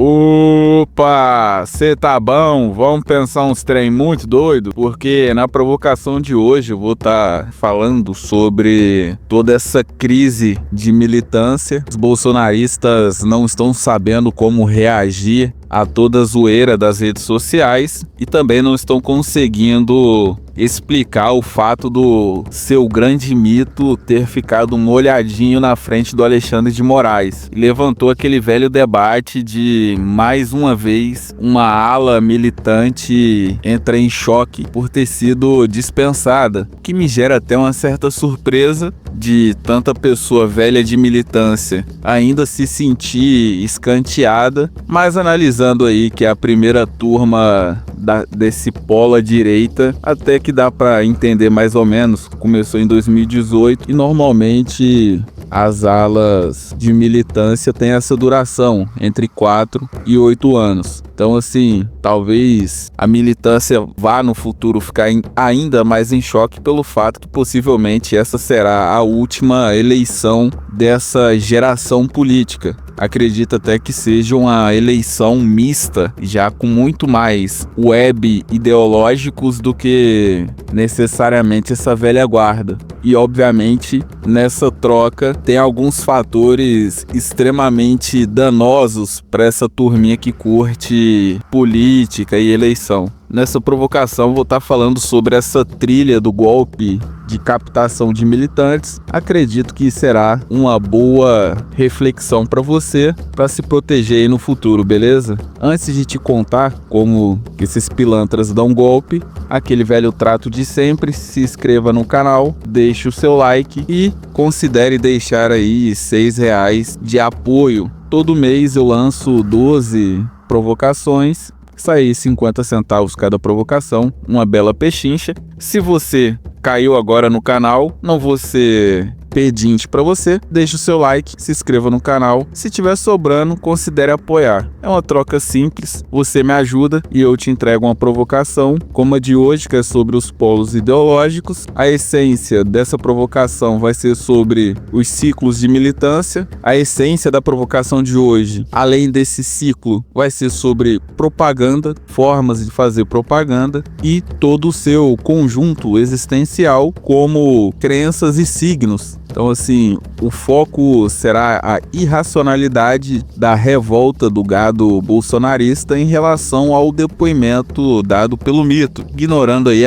Opa, cê tá bom? Vamos pensar uns trem muito doido? Porque na provocação de hoje eu vou estar falando sobre toda essa crise de militância. Os bolsonaristas não estão sabendo como reagir a toda a zoeira das redes sociais e também não estão conseguindo explicar o fato do seu grande mito ter ficado molhadinho na frente do Alexandre de Moraes. E levantou aquele velho debate de, mais uma vez, uma ala militante entra em choque por ter sido dispensada, que me gera até uma certa surpresa de tanta pessoa velha de militância ainda se sentir escanteada, mas analisando aí que a primeira turma desse polo à direita, até que dá para entender mais ou menos, começou em 2018 e normalmente as alas de militância têm essa duração entre 4 e 8 anos. Então assim, talvez a militância vá no futuro ficar ainda mais em choque pelo fato que possivelmente essa será a última eleição dessa geração política. Acredito até que seja uma eleição mista, já com muito mais web ideológicos do que necessariamente essa velha guarda. E obviamente nessa troca tem alguns fatores extremamente danosos para essa turminha que curte política e eleição. Nessa provocação vou estar falando sobre essa trilha do golpe de captação de militantes. Acredito que será uma boa reflexão para você, para se proteger aí no futuro, beleza? Antes de te contar como esses pilantras dão golpe, aquele velho trato de sempre: se inscreva no canal, deixe o seu like e considere deixar aí R$6 de apoio. Todo mês eu lanço 12 provocações, sair 50 centavos cada provocação, uma bela pechincha. Se você caiu agora no canal, não vou ser pedinte para você, deixe o seu like, se inscreva no canal. Se tiver sobrando, considere apoiar. É uma troca simples, você me ajuda e eu te entrego uma provocação, como a de hoje, que é sobre os polos ideológicos. A essência dessa provocação vai ser sobre os ciclos de militância. A essência da provocação de hoje, além desse ciclo, vai ser sobre propaganda, formas de fazer propaganda e todo o seu conjunto existencial, como crenças e signos. Então assim, o foco será a irracionalidade da revolta do gado bolsonarista em relação ao depoimento dado pelo mito, ignorando aí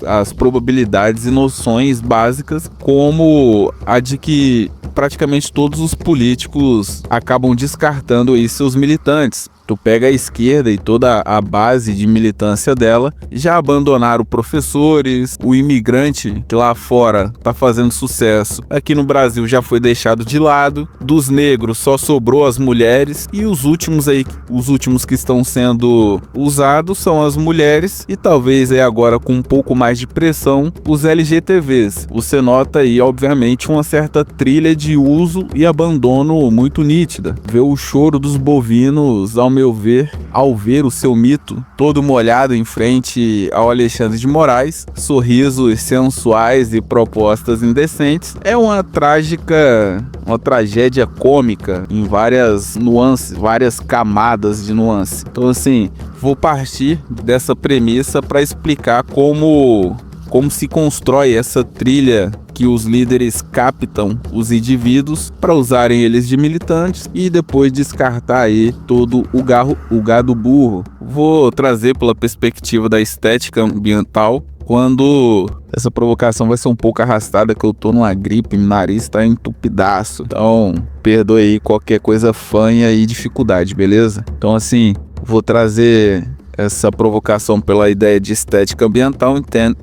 as probabilidades e noções básicas, como a de que praticamente todos os políticos acabam descartando aí seus militantes. Tu pega a esquerda e toda a base de militância dela já abandonaram professores, o imigrante que lá fora tá fazendo sucesso aqui no Brasil já foi deixado de lado, dos negros só sobrou as mulheres e os últimos que estão sendo usados são as mulheres e talvez aí agora com um pouco mais de pressão os LGTVs. Você nota aí obviamente uma certa trilha de uso e abandono muito nítida. Vê o choro dos bovinos ao meu ver, ao ver o seu mito todo molhado em frente ao Alexandre de Moraes, sorrisos sensuais e propostas indecentes, é uma tragédia cômica em várias nuances, várias camadas de nuance. Então assim, vou partir dessa premissa para explicar como se constrói essa trilha que os líderes captam os indivíduos para usarem eles de militantes e depois descartar aí todo o gado burro. Vou trazer pela perspectiva da estética ambiental, quando essa provocação vai ser um pouco arrastada, que eu tô numa gripe, meu nariz tá entupidaço. Então, perdoe aí qualquer coisa fanha e dificuldade, beleza? Então assim, vou trazer essa provocação pela ideia de estética ambiental.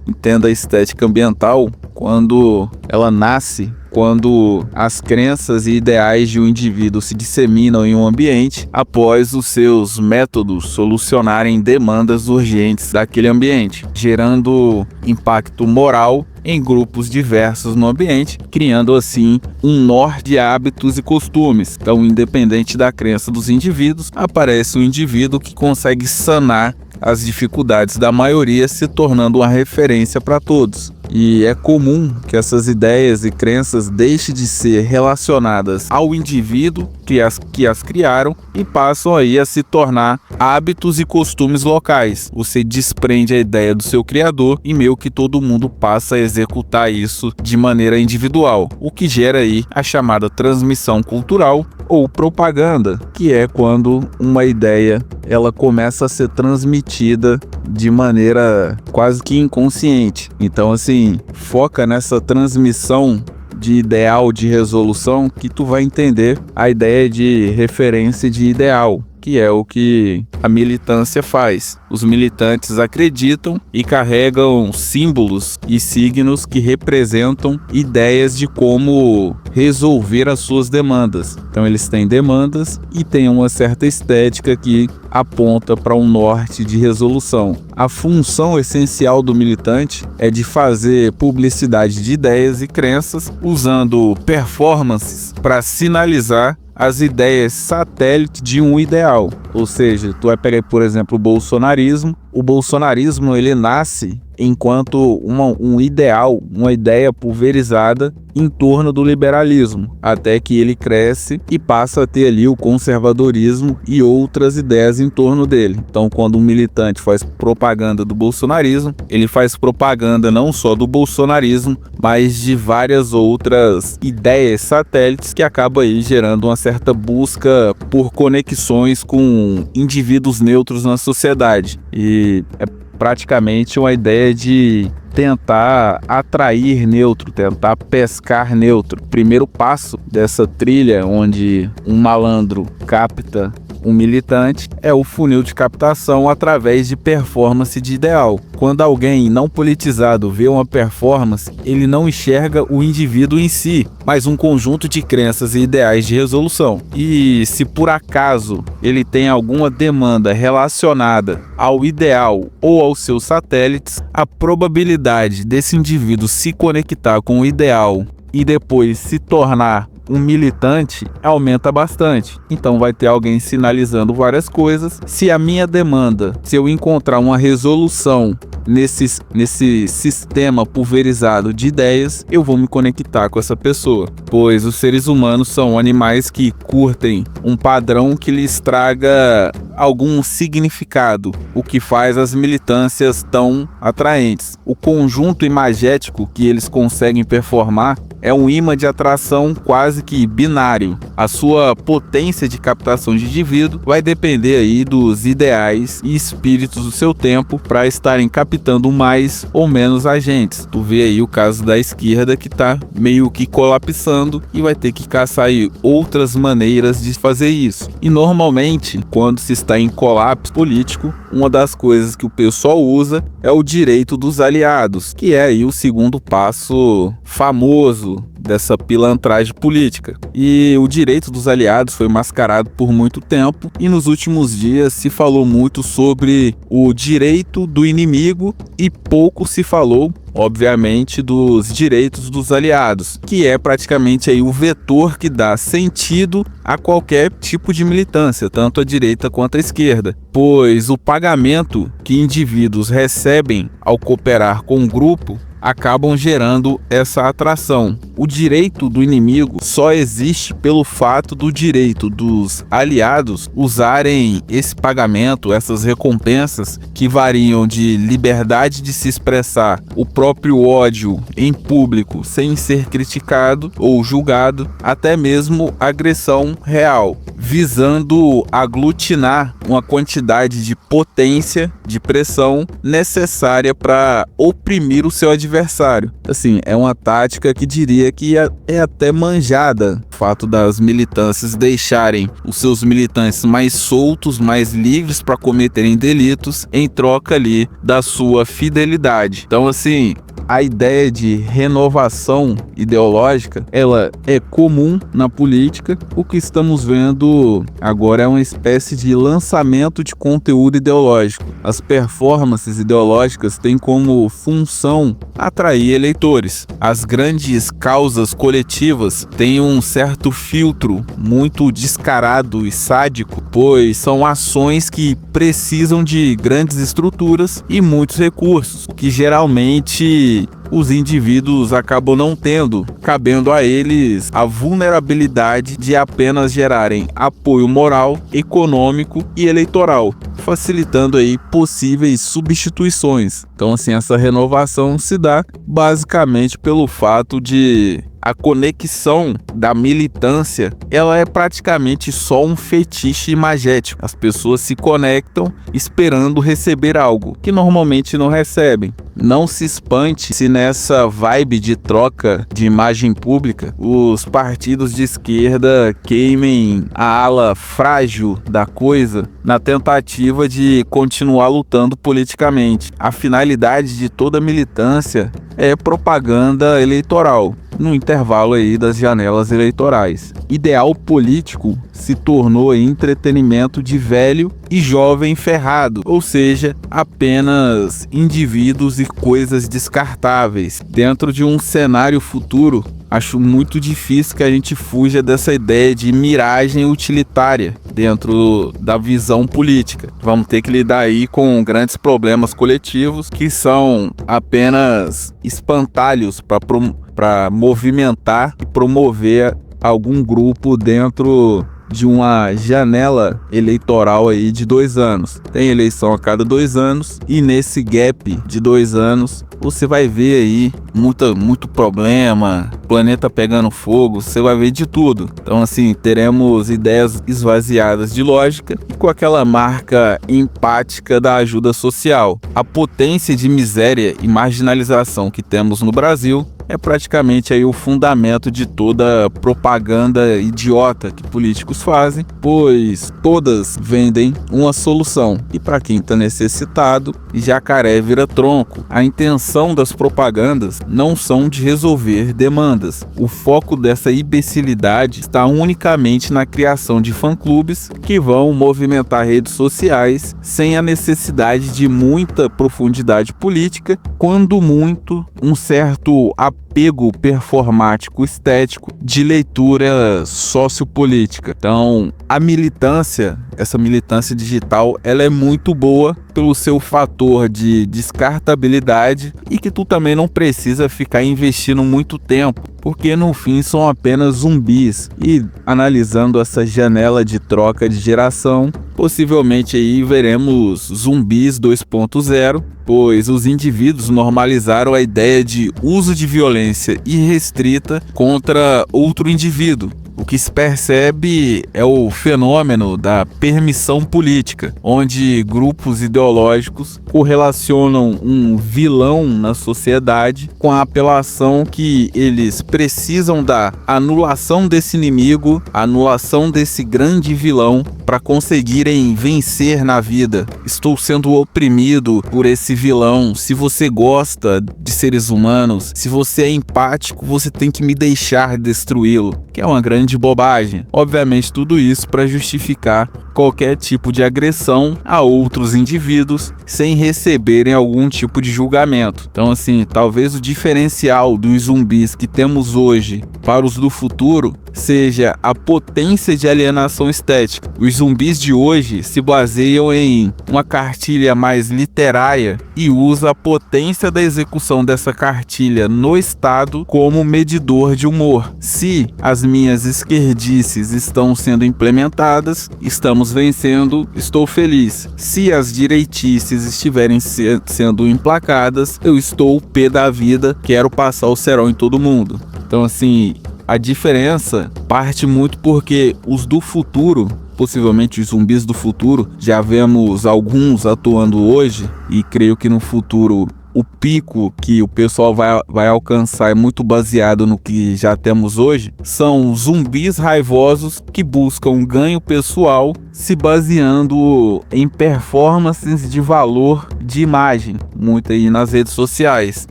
Entenda a estética ambiental quando ela nasce, quando as crenças e ideais de um indivíduo se disseminam em um ambiente após os seus métodos solucionarem demandas urgentes daquele ambiente, gerando impacto moral em grupos diversos no ambiente, criando assim um norte de hábitos e costumes. Então, independente da crença dos indivíduos, aparece um indivíduo que consegue sanar as dificuldades da maioria, se tornando uma referência para todos. E é comum que essas ideias e crenças deixem de ser relacionadas ao indivíduo que as criaram e passam aí a se tornar hábitos e costumes locais. Você desprende a ideia do seu criador e meio que todo mundo passa a executar isso de maneira individual, o que gera aí a chamada transmissão cultural ou propaganda, que é quando uma ideia ela começa a ser transmitida de maneira quase que inconsciente. Então, assim, foca nessa transmissão de ideal de resolução que tu vai entender a ideia de referência de ideal, que é o que a militância faz. Os militantes acreditam e carregam símbolos e signos que representam ideias de como resolver as suas demandas. Então eles têm demandas e têm uma certa estética que aponta para um norte de resolução. A função essencial do militante é de fazer publicidade de ideias e crenças usando performances para sinalizar as ideias satélite de um ideal. Ou seja, tu vai pegar, por exemplo, o bolsonarismo. O bolsonarismo ele nasce enquanto um ideal, uma ideia pulverizada em torno do liberalismo, até que ele cresce e passa a ter ali o conservadorismo e outras ideias em torno dele. Então, quando um militante faz propaganda do bolsonarismo, ele faz propaganda não só do bolsonarismo, mas de várias outras ideias satélites que acaba aí gerando uma certa busca por conexões com indivíduos neutros na sociedade. E é praticamente uma ideia de tentar atrair neutro, tentar pescar neutro. Primeiro passo dessa trilha onde um malandro capta um militante é o funil de captação através de performance de ideal. Quando alguém não politizado vê uma performance, ele não enxerga o indivíduo em si, mas um conjunto de crenças e ideais de resolução. E se por acaso ele tem alguma demanda relacionada ao ideal ou aos seus satélites, a probabilidade desse indivíduo se conectar com o ideal e depois se tornar um militante aumenta bastante. Então vai ter alguém sinalizando várias coisas. Se a minha demanda, se eu encontrar uma resolução nesse sistema pulverizado de ideias, eu vou me conectar com essa pessoa, pois os seres humanos são animais que curtem um padrão que lhes traga algum significado, o que faz as militâncias tão atraentes. O conjunto imagético que eles conseguem performar é um imã de atração quase que binário. A sua potência de captação de indivíduo vai depender aí dos ideais e espíritos do seu tempo para estarem captando mais ou menos agentes. Tu vê aí o caso da esquerda que tá meio que colapsando e vai ter que caçar aí outras maneiras de fazer isso. E normalmente, quando se está em colapso político, uma das coisas que o pessoal usa é o direito dos aliados, que é aí o segundo passo famoso dessa pilantragem política. E o direito dos aliados foi mascarado por muito tempo e nos últimos dias se falou muito sobre o direito do inimigo e pouco se falou, obviamente, dos direitos dos aliados, que é praticamente aí o vetor que dá sentido a qualquer tipo de militância, tanto a direita quanto a esquerda, pois o pagamento que indivíduos recebem ao cooperar com um grupo acabam gerando essa atração. O direito do inimigo só existe pelo fato do direito dos aliados usarem esse pagamento, essas recompensas que variam de liberdade de se expressar, o próprio ódio em público sem ser criticado ou julgado, até mesmo agressão real, visando aglutinar uma quantidade de potência, de pressão necessária para oprimir o seu adversário. Assim, é uma tática que diria que é até manjada. O fato das militâncias deixarem os seus militantes mais soltos, mais livres para cometerem delitos em troca ali da sua fidelidade. Então, assim, a ideia de renovação ideológica, ela é comum na política. O que estamos vendo agora é uma espécie de lançamento de conteúdo ideológico. As performances ideológicas têm como função atrair eleitores. As grandes causas coletivas têm um certo filtro muito descarado e sádico, pois são ações que precisam de grandes estruturas e muitos recursos, o que geralmente que os indivíduos acabam não tendo, cabendo a eles a vulnerabilidade de apenas gerarem apoio moral, econômico e eleitoral, facilitando aí possíveis substituições. Então, assim, essa renovação se dá basicamente pelo fato de a conexão da militância, ela é praticamente só um fetiche imagético. As pessoas se conectam esperando receber algo que normalmente não recebem. Não se espante se nessa vibe de troca de imagem pública os partidos de esquerda queimem a ala frágil da coisa na tentativa de continuar lutando politicamente. A finalidade de toda militância é propaganda eleitoral, no intervalo aí das janelas eleitorais. Ideal político se tornou entretenimento de velho e jovem ferrado, ou seja, apenas indivíduos e coisas descartáveis. Dentro de um cenário futuro, acho muito difícil que a gente fuja dessa ideia de miragem utilitária dentro da visão política. Vamos ter que lidar aí com grandes problemas coletivos que são apenas espantalhos para movimentar e promover algum grupo dentro de uma janela eleitoral aí de 2 anos. Tem eleição a cada 2 anos e nesse gap de 2 anos você vai ver aí muito problema, planeta pegando fogo, você vai ver de tudo. Então, assim, teremos ideias esvaziadas de lógica e com aquela marca empática da ajuda social. A potência de miséria e marginalização que temos no Brasil é praticamente aí o fundamento de toda propaganda idiota que políticos fazem, pois todas vendem uma solução. E para quem está necessitado, jacaré vira tronco. A intenção das propagandas não são de resolver demandas. O foco dessa imbecilidade está unicamente na criação de fã-clubes que vão movimentar redes sociais sem a necessidade de muita profundidade política, quando muito um certo apego performático estético de leitura sociopolítica. Então, a militância, essa militância digital, ela é muito boa pelo seu fator de descartabilidade e que tu também não precisa ficar investindo muito tempo, porque no fim são apenas zumbis. E analisando essa janela de troca de geração, possivelmente aí veremos zumbis 2.0, pois os indivíduos normalizaram a ideia de uso de violência irrestrita contra outro indivíduo. O que se percebe é o fenômeno da permissão política, onde grupos ideológicos correlacionam um vilão na sociedade com a apelação que eles precisam da anulação desse inimigo, anulação desse grande vilão para conseguirem vencer na vida. Estou sendo oprimido por esse vilão. Se você gosta de seres humanos, se você é empático, você tem que me deixar destruí-lo, que é uma grande bobagem. Obviamente tudo isso para justificar qualquer tipo de agressão a outros indivíduos sem receberem algum tipo de julgamento. Então, assim, talvez o diferencial dos zumbis que temos hoje para os do futuro seja a potência de alienação estética. Os zumbis de hoje se baseiam em uma cartilha mais literária e usa a potência da execução dessa cartilha no Estado como medidor de humor. Se as minhas esquerdices estão sendo implementadas, estamos vencendo, estou feliz. Se as direitices estiverem sendo emplacadas, eu estou pé da vida, quero passar o cerol em todo mundo. Então, assim, a diferença parte muito porque os do futuro, possivelmente os zumbis do futuro, já vemos alguns atuando hoje e creio que no futuro o pico que o pessoal vai alcançar é muito baseado no que já temos hoje. São zumbis raivosos que buscam ganho pessoal se baseando em performances de valor de imagem, muito aí nas redes sociais.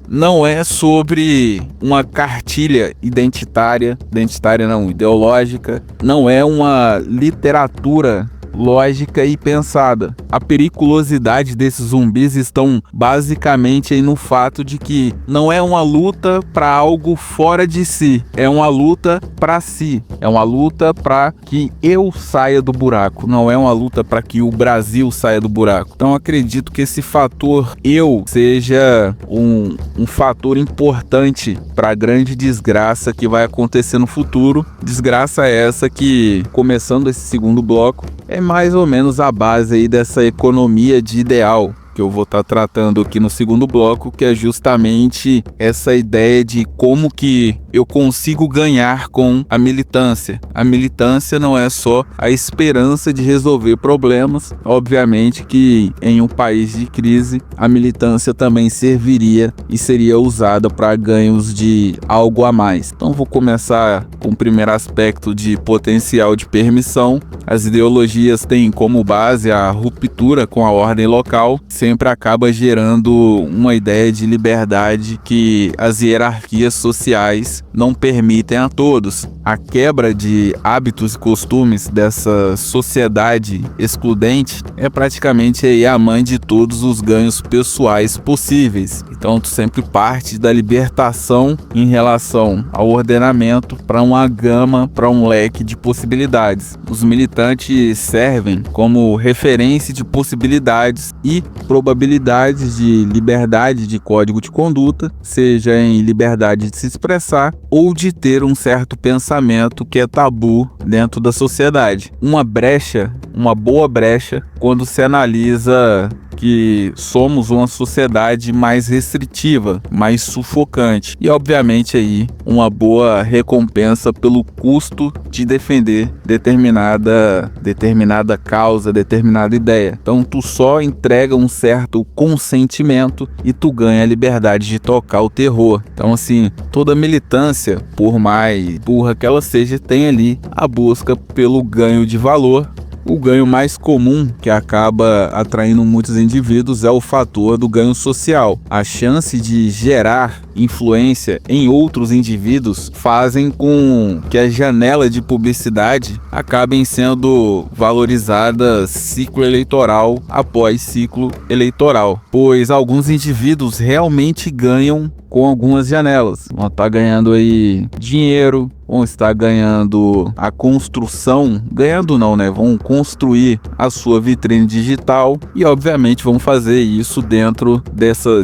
Não é sobre uma cartilha ideológica, não é uma literatura lógica e pensada. A periculosidade desses zumbis estão basicamente aí no fato de que não é uma luta para algo fora de si, é uma luta para si, é uma luta para que eu saia do buraco, não é uma luta para que o Brasil saia do buraco. Então acredito que esse fator eu seja um fator importante para a grande desgraça que vai acontecer no futuro. Desgraça essa que, começando esse segundo bloco, é mais ou menos a base aí dessa economia de ideal que eu vou estar tratando aqui no segundo bloco, que é justamente essa ideia de como que eu consigo ganhar com a militância. A militância não é só a esperança de resolver problemas. Obviamente que em um país de crise, a militância também serviria e seria usada para ganhos de algo a mais. Então vou começar com o primeiro aspecto de potencial de permissão. As ideologias têm como base a ruptura com a ordem local, sempre acaba gerando uma ideia de liberdade que as hierarquias sociais não permitem a todos. A quebra de hábitos e costumes dessa sociedade excludente é praticamente aí a mãe de todos os ganhos pessoais possíveis. Então tu sempre parte da libertação em relação ao ordenamento para uma gama, para um leque de possibilidades. Os militantes servem como referência de possibilidades e probabilidades de liberdade de código de conduta, seja em liberdade de se expressar ou de ter um certo pensamento que é tabu dentro da sociedade. Uma boa brecha, quando se analisa que somos uma sociedade mais restritiva, mais sufocante e obviamente aí uma boa recompensa pelo custo de defender determinada causa, determinada ideia. Então tu só entrega um certo consentimento e tu ganha a liberdade de tocar o terror. Então assim, toda militância, por mais burra que ela seja, tem ali a busca pelo ganho de valor. O ganho mais comum que acaba atraindo muitos indivíduos é o fator do ganho social. A chance de gerar influência em outros indivíduos fazem com que a janela de publicidade acabem sendo valorizadas ciclo eleitoral após ciclo eleitoral, pois alguns indivíduos realmente ganham com algumas janelas. Vão estar ganhando aí dinheiro, vão estar ganhando a construção, ganhando não, né? Vão construir a sua vitrine digital e obviamente vão fazer isso dentro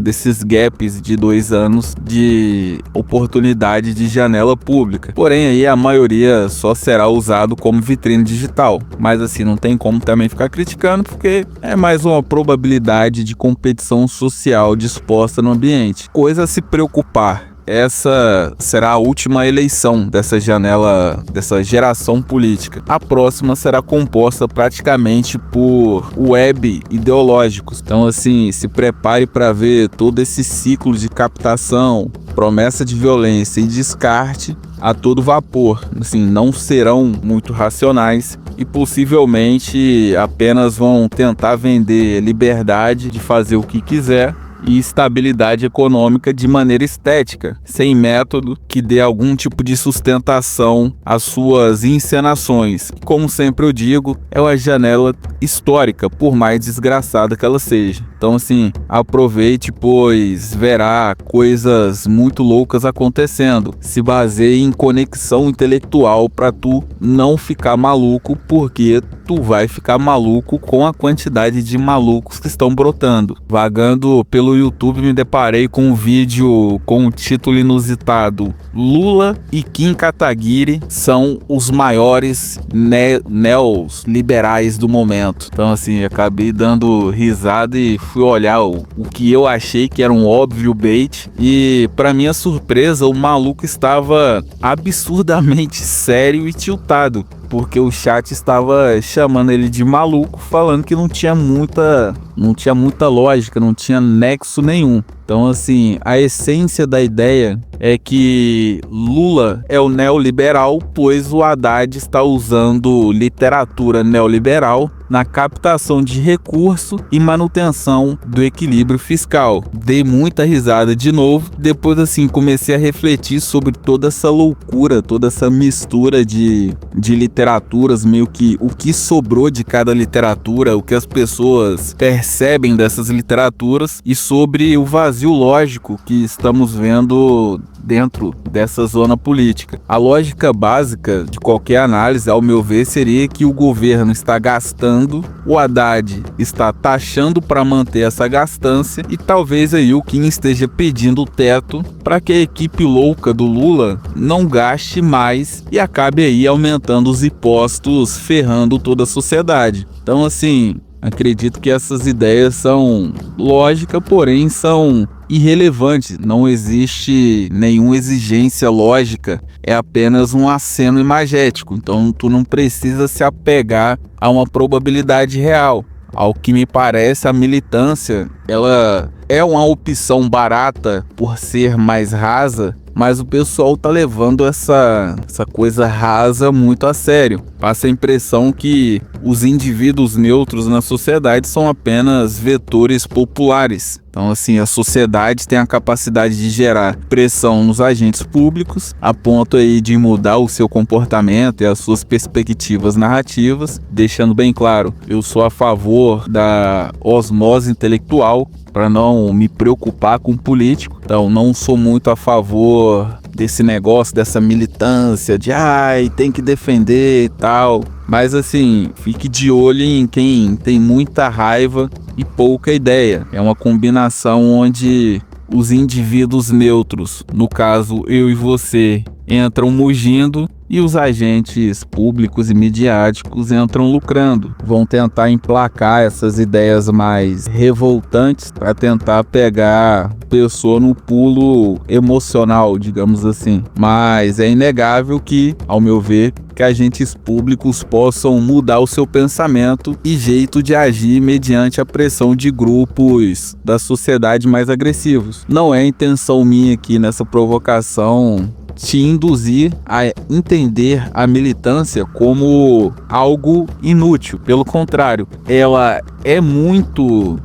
desses gaps de 2 anos de oportunidade de janela pública. Porém aí a maioria só será usado como vitrine digital, mas assim não tem como também ficar criticando, porque é mais uma probabilidade de competição social disposta no ambiente. Coisa a se preocupar. Essa será a última eleição dessa janela, dessa geração política. A próxima será composta praticamente por web ideológicos. Então assim, se prepare para ver todo esse ciclo de captação, promessa de violência e descarte a todo vapor. Assim, não serão muito racionais e possivelmente apenas vão tentar vender liberdade de fazer o que quiser e estabilidade econômica de maneira estética, sem método que dê algum tipo de sustentação às suas encenações. Como sempre eu digo, é uma janela histórica, por mais desgraçada que ela seja. Então assim, aproveite, pois verá coisas muito loucas acontecendo. Se baseie em conexão intelectual para tu não ficar maluco, porque tu vai ficar maluco com a quantidade de malucos que estão brotando. Vagando pelo YouTube, me deparei com um vídeo com o título inusitado: Lula e Kim Kataguiri são os maiores neoliberais do momento. Então assim, acabei dando risada e fui olhar o que eu achei que era um óbvio bait, e para minha surpresa o maluco estava absurdamente sério e tiltado, porque o chat estava chamando ele de maluco, falando que não tinha muita lógica, não tinha nexo nenhum. Então assim, a essência da ideia é que Lula é o neoliberal, pois o Haddad está usando literatura neoliberal na captação de recurso e manutenção do equilíbrio fiscal. Dei muita risada de novo, depois assim comecei a refletir sobre toda essa loucura, toda essa mistura de literaturas, meio que o que sobrou de cada literatura, o que as pessoas percebem dessas literaturas e sobre o vazio lógico que estamos vendo dentro dessa zona política. A lógica básica de qualquer análise, ao meu ver, seria que o governo está gastando, o Haddad está taxando para manter essa gastança e talvez aí o Kim esteja pedindo o teto para que a equipe louca do Lula não gaste mais e acabe aí aumentando os impostos, ferrando toda a sociedade. Então, assim, acredito que essas ideias são lógicas, porém são irrelevantes. Não existe nenhuma exigência lógica, é apenas um aceno imagético. Então tu não precisa se apegar a uma probabilidade real. Ao que me parece, a militância, ela é uma opção barata por ser mais rasa, mas o pessoal tá levando essa coisa rasa muito a sério. Passa a impressão que os indivíduos neutros na sociedade são apenas vetores populares. Então, assim, a sociedade tem a capacidade de gerar pressão nos agentes públicos, a ponto aí de mudar o seu comportamento e as suas perspectivas narrativas, deixando bem claro, eu sou a favor da osmose intelectual, para não me preocupar com político. Então, não sou muito a favor desse negócio, dessa militância de tem que defender e tal. Mas assim, fique de olho em quem tem muita raiva e pouca ideia. É uma combinação onde os indivíduos neutros, no caso eu e você, entram mugindo e os agentes públicos e midiáticos entram lucrando. Vão tentar emplacar essas ideias mais revoltantes para tentar pegar a pessoa no pulo emocional, digamos assim. Mas é inegável que, ao meu ver, que agentes públicos possam mudar o seu pensamento e jeito de agir mediante a pressão de grupos da sociedade mais agressivos. Não é intenção minha aqui nessa provocação te induzir a entender a militância como algo inútil. Pelo contrário, ela é muito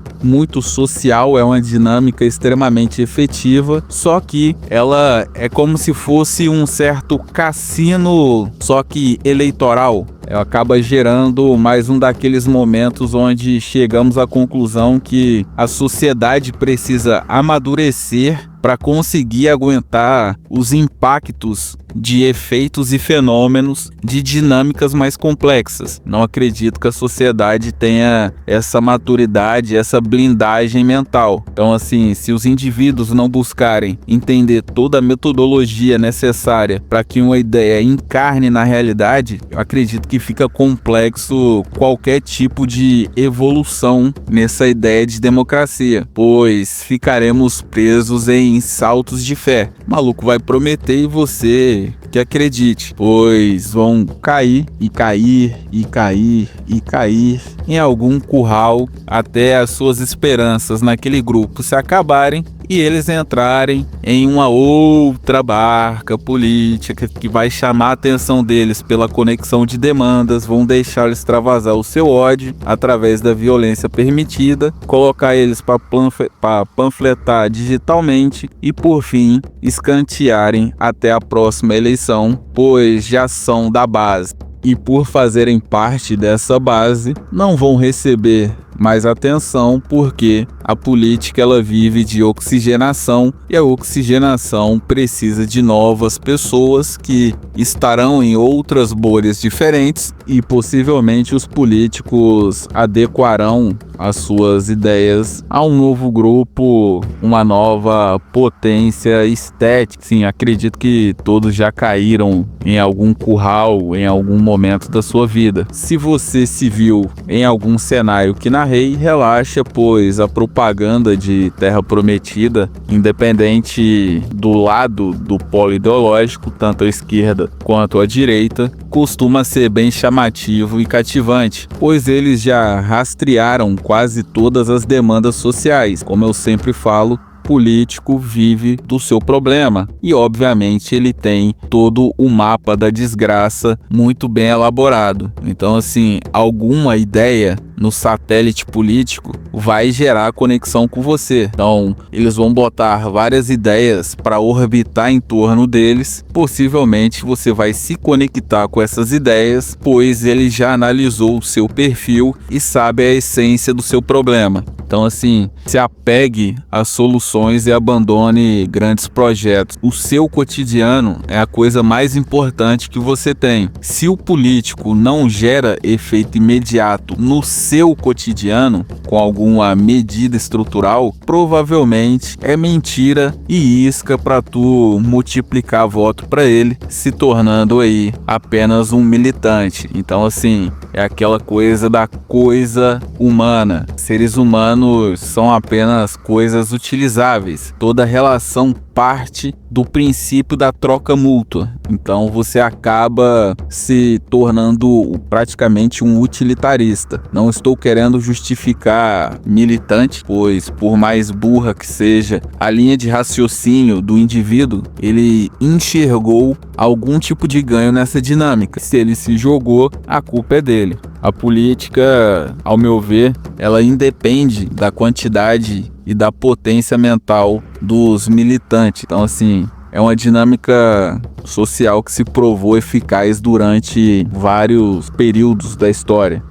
social, é uma dinâmica extremamente efetiva, só que ela é como se fosse um certo cassino, só que eleitoral. Ela acaba gerando mais um daqueles momentos onde chegamos à conclusão que a sociedade precisa amadurecer para conseguir aguentar os impactos de efeitos e fenômenos de dinâmicas mais complexas. Não acredito que a sociedade tenha essa maturidade, essa blindagem mental. Então, assim, se os indivíduos não buscarem entender toda a metodologia necessária para que uma ideia encarne na realidade, eu acredito que fica complexo qualquer tipo de evolução nessa ideia de democracia, pois ficaremos presos em saltos de fé. O maluco vai prometer e você que acredite, pois vão cair e cair e cair e cair em algum curral até as suas esperanças naquele grupo se acabarem e eles entrarem em uma outra barca política que vai chamar a atenção deles pela conexão de demandas, vão deixar eles extravasar o seu ódio através da violência permitida, colocar eles para panfletar digitalmente e, por fim, escantearem até a próxima eleição, pois já são da base. E por fazerem parte dessa base, não vão receber mais atenção porque a política ela vive de oxigenação e a oxigenação precisa de novas pessoas que estarão em outras bolhas diferentes e possivelmente os políticos adequarão as suas ideias a um novo grupo, uma nova potência estética. Sim, acredito que todos já caíram em algum curral em algum momento da sua vida. Se você se viu em algum cenário que narrei, relaxa, pois a propaganda de Terra Prometida, independente do lado do polo ideológico, tanto à esquerda quanto à direita, costuma ser bem chamativo e cativante, pois eles já rastrearam quase todas as demandas sociais. Como eu sempre falo, político vive do seu problema. E, obviamente, ele tem todo o mapa da desgraça muito bem elaborado. Então, assim, alguma ideia no satélite político vai gerar conexão com você. Então, eles vão botar várias ideias para orbitar em torno deles. Possivelmente você vai se conectar com essas ideias, pois ele já analisou o seu perfil e sabe a essência do seu problema. Então, assim, se apegue às soluções e abandone grandes projetos. O seu cotidiano é a coisa mais importante que você tem. Se o político não gera efeito imediato no seu cotidiano, com alguma medida estrutural, provavelmente é mentira e isca para tu multiplicar voto para ele, se tornando aí apenas um militante. Então, assim, é aquela coisa da coisa humana. Seres humanos são apenas coisas utilizáveis. Toda relação parte do princípio da troca mútua. Então você acaba se tornando praticamente um utilitarista. Não estou querendo justificar militante, pois por mais burra que seja a linha de raciocínio do indivíduo, ele enxergou algum tipo de ganho nessa dinâmica. Se ele se jogou, a culpa é dele. A política, ao meu ver, ela independe da quantidade e da potência mental dos militantes. Então, assim, é uma dinâmica social que se provou eficaz durante vários períodos da história.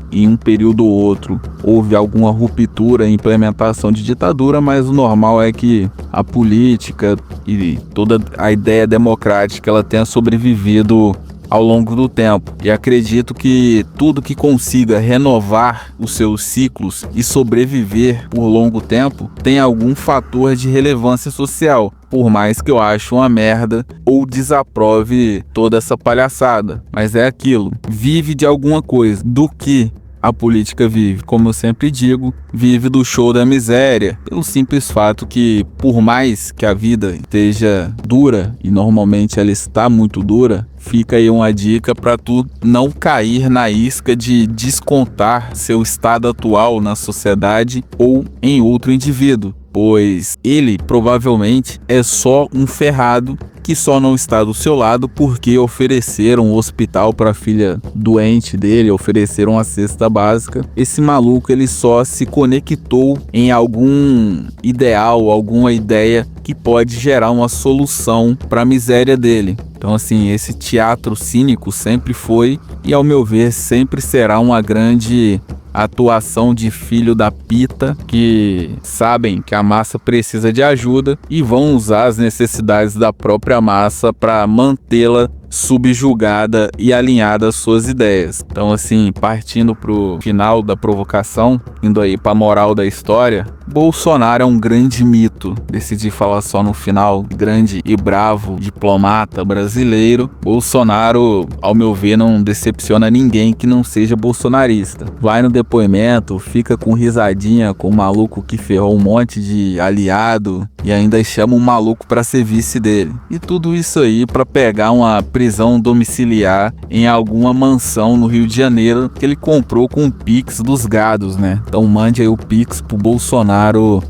Em um período ou outro houve alguma ruptura em implementação de ditadura, mas o normal é que a política e toda a ideia democrática ela tenha sobrevivido ao longo do tempo. E acredito que tudo que consiga renovar os seus ciclos e sobreviver por longo tempo tem algum fator de relevância social, por mais que eu ache uma merda ou desaprove toda essa palhaçada. Mas é aquilo, vive de alguma coisa. Do que a política vive? Como eu sempre digo, vive do show da miséria, pelo simples fato que, por mais que a vida esteja dura, e normalmente ela está muito dura, fica aí uma dica para tu não cair na isca de descontar seu estado atual na sociedade ou em outro indivíduo, pois ele provavelmente é só um ferrado que só não está do seu lado porque ofereceram um hospital para a filha doente dele, ofereceram a cesta básica. Esse maluco ele só se conectou em algum ideal, alguma ideia que pode gerar uma solução para a miséria dele. Então, assim, esse teatro cínico sempre foi e, ao meu ver, sempre será uma grande atuação de filho da pita que sabem que a massa precisa de ajuda e vão usar as necessidades da própria massa para mantê-la subjugada e alinhada às suas ideias. Então, assim, partindo pro final da provocação, indo aí pra moral da história, Bolsonaro é um grande mito. Decidi falar só no final, grande e bravo diplomata brasileiro. Bolsonaro, ao meu ver, não decepciona ninguém que não seja bolsonarista. Vai no depoimento, fica com risadinha com o maluco que ferrou um monte de aliado e ainda chama um maluco para ser vice dele. E tudo isso aí para pegar uma prisão domiciliar em alguma mansão no Rio de Janeiro que ele comprou com o Pix dos gados, né? Então mande aí o Pix pro Bolsonaro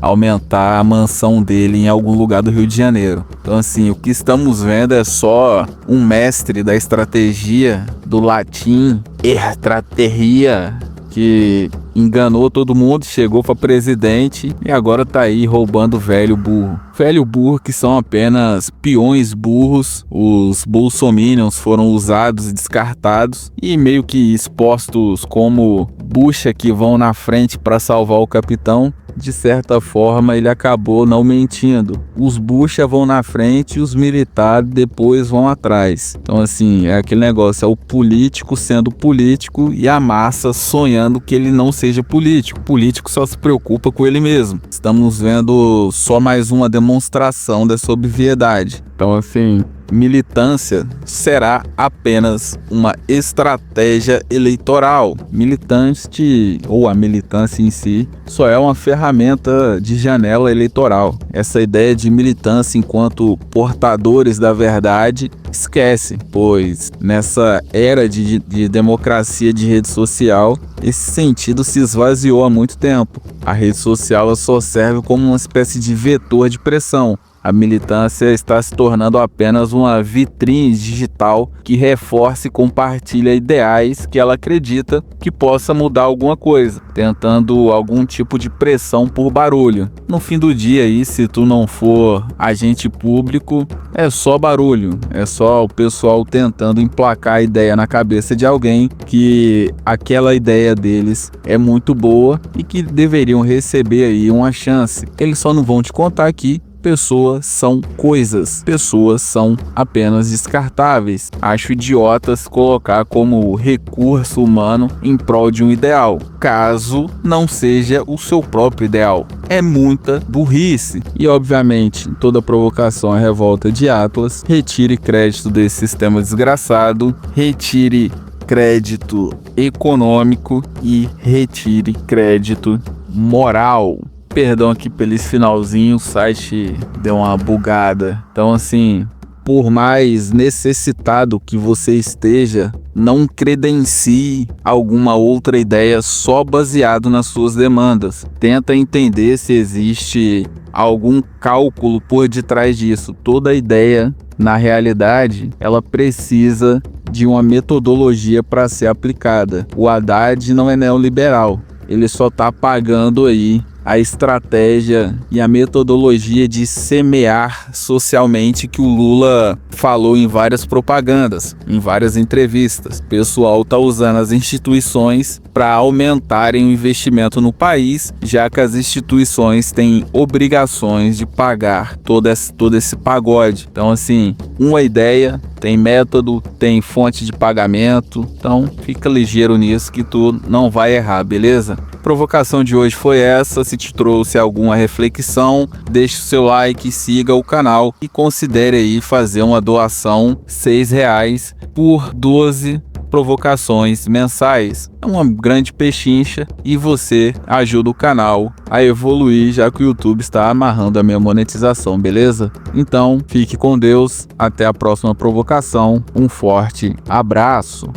aumentar a mansão dele em algum lugar do Rio de Janeiro. Então, assim, o que estamos vendo é só um mestre da estratégia do latim estrategia, que enganou todo mundo, chegou para presidente e agora tá aí roubando velho burro. Velho burro que são apenas peões burros. Os bolsominions foram usados e descartados e meio que expostos como bucha que vão na frente para salvar o capitão. De certa forma, ele acabou não mentindo. Os bucha vão na frente e os militares depois vão atrás. Então, assim, é aquele negócio, é o político sendo político e a massa sonhando que ele não seja político. O político só se preocupa com ele mesmo. Estamos vendo só mais uma demonstração dessa obviedade. Então, assim, militância será apenas uma estratégia eleitoral. Militante, ou a militância em si, só é uma ferramenta de janela eleitoral. Essa ideia de militância enquanto portadores da verdade, esquece, pois nessa era de democracia de rede social, esse sentido se esvaziou há muito tempo. A rede social ela só serve como uma espécie de vetor de pressão. A militância está se tornando apenas uma vitrine digital que reforça e compartilha ideais que ela acredita que possa mudar alguma coisa, tentando algum tipo de pressão por barulho. No fim do dia aí, se tu não for agente público, é só barulho, é só o pessoal tentando emplacar a ideia na cabeça de alguém que aquela ideia deles é muito boa e que deveriam receber aí uma chance. Eles só não vão te contar aqui. Pessoas são coisas, pessoas são apenas descartáveis. Acho idiotas colocar como recurso humano em prol de um ideal, caso não seja o seu próprio ideal. É muita burrice. E obviamente, toda provocação é revolta de Atlas. Retire crédito desse sistema desgraçado, retire crédito econômico e retire crédito moral. Perdão aqui pelo finalzinho, o site deu uma bugada. Então assim, por mais necessitado que você esteja, não credencie alguma outra ideia só baseado nas suas demandas. Tenta entender se existe algum cálculo por detrás disso. Toda ideia, na realidade, ela precisa de uma metodologia para ser aplicada. O Haddad não é neoliberal, ele só está pagando aí a estratégia e a metodologia de semear socialmente que o Lula falou em várias propagandas, em várias entrevistas. O pessoal está usando as instituições para aumentarem o investimento no país, já que as instituições têm obrigações de pagar todo esse pagode. Então assim, uma ideia tem método, tem fonte de pagamento, então fica ligeiro nisso que tu não vai errar, beleza? A provocação de hoje foi essa. Se te trouxe alguma reflexão, deixe o seu like, siga o canal e considere aí fazer uma doação R$6 por 12 provocações mensais. É uma grande pechincha e você ajuda o canal a evoluir, já que o YouTube está amarrando a minha monetização, beleza? Então, fique com Deus, até a próxima provocação, um forte abraço.